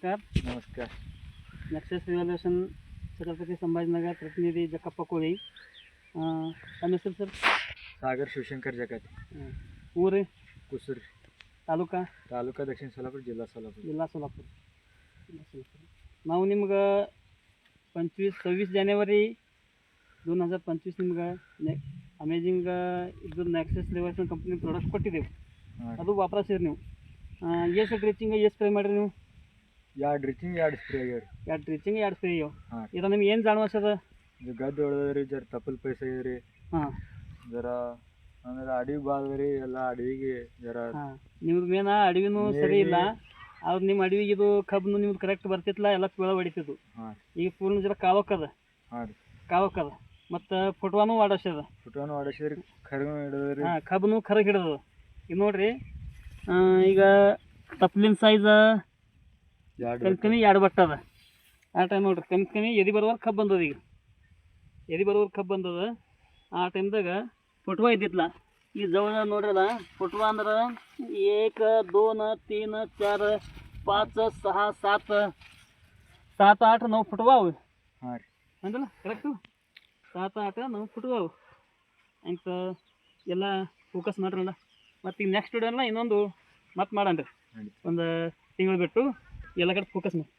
नमस्कार. नमस्कार. Nexus revolution Chhatrapati Sambhajinagar प्रतिनिधी जक्कप्प कोळी. तम ಹೆಸರು ಸರ್? सागर शिवशंकर जगत. ಊರು कुसूर ತಾಲೂಕಾ दक्षिण सोलापूर जिल्हा सोलापूर. ಜಿಲ್ಲಾ ಸೋಲಾಪುರ. ನಾವು ನಿಮ್ಗೆ 26 ಜಾನ್ವರಿ 2025 ನಿಮ್ಗೆ ಅಮೇಜಿಂಗ್ ಇದು ನೆಕ್ಸಸ್ ರಿವರ್ಸನ್ ಕಂಪ್ನಿ ಪ್ರಾಡಕ್ಟ್ ಕೊಟ್ಟಿದ್ದೇವೆ. ಅದು ವಾಪರಸಿರಿ ನೀವು. ಎಷ್ಟು ಡ್ರಿಚಿಂಗ್ ಎಷ್ಟು ಸ್ಪ್ರೇ ಮಾಡಿರಿ ನೀವು? 2 ಡ್ರಿಚಿಂಗ್ 2 ಸ್ಪ್ರೇ ಆಗ್ಯಾವ. 2 ಡ್ರಿಚಿಂಗ್ 2 ಸ್ಪ್ರೇ ಆಗ್ಯಾವ. ಹಾಂ. ಇದು ನಿಮ್ಗೆ ಏನು ಜಾಣವಸದ? ಇದು ಗದ್ದು ಹೊಡೆದ್ರಿ ಜರ ತಪ್ಪಲ್ ಪೈಸೆ ಆಗ್ಯಾವ್ರಿ. ಹಾಂ. ಜರ ಅಂದ್ರೆ ಅಡವಿ ಬಾದ್ರಿ ಎಲ್ಲ ಅಡವಿಗೆ ಜರ. ಹಾಂ, ನಿಮ್ದು ಮೇನ ಅಡವಿನೂ ಸರಿ ಇಲ್ಲ. ಅವ್ರು ನಿಮ್ಮ ಅಡವಿಗೆ ಇದು ಕಬ್ಬು ನಿಮ್ದು ಕರೆಕ್ಟ್ ಬರ್ತಿತ್ತಲ್ಲ, ಎಲ್ಲ ಪೀಳ ಹೊಡಿತಿದ್ವು. ಹಾಂ. ಈಗ ಪೂರ್ಣ ಜರ ಕಾವಕ್ಕದ. ಹಾಂ ರೀ. ಕಾವಕ್ಕದ ಮತ್ತು ಫುಟ್ವಾನು ವಾಡಸ್ಯದ. ಫುಟೋನು ಹೊಡೆಸಿದ್ರಿ, ಕರಿನೂ ಹಿಡಿದ್ರಿ. ಹಾಂ, ಕಬ್ಬನು ಕರಗಿ ಹಿಡಿದದು. ಈಗ ನೋಡ್ರಿ, ಈಗ ತಪ್ಲಿನ ಸೈಜ್ ಕಮ್ಮಿ 2 ಬಟ್ ಅದ. ಆ ಟೈಮ್ ನೋಡ್ರಿ ಕಮ್ಮಿ ಎದಿ ಬರುವಾಗ ಕಬ್ಬು ಬಂದದ. ಈಗ ಎದಿ ಬರುವಾಗ ಕಬ್ಬು ಬಂದದ. ಆ ಟೈಮ್ದಾಗ ಫುಟ್ವಾ ಇದ್ದಿತ್ತಲ್ಲ. ಈಗ ಜವಳ ನೋಡ್ರಲ್ಲ, ಫುಟ್ವಾ ಅಂದ್ರೆ 1 2 3 4 5 6 7 7 8 9 ಫುಟ್ವಾ ಅವು. ಹಾಂ ರೀ. ಅಂದಲ್ಲ ಕರೆಕ್ಟು. 7 8 9 ಫುಟ್ವಾ ಅವು ಅಂತ ಎಲ್ಲ ಫೋಕಸ್ ಮಾಡ್ರಲ್ಲ. ಮತ್ತು ಈಗ ನೆಕ್ಸ್ಟ್ ವಿಡಿಯೋಲ್ಲ ಇನ್ನೊಂದು ಮತ್ತೆ ಮಾಡಣ್ರಿ. ಒಂದು ತಿಂಗಳು ಬಿಟ್ಟು ಎಲ್ಲ ಕಡೆ ಫೋಕಸ್ ಮಾಡಿ.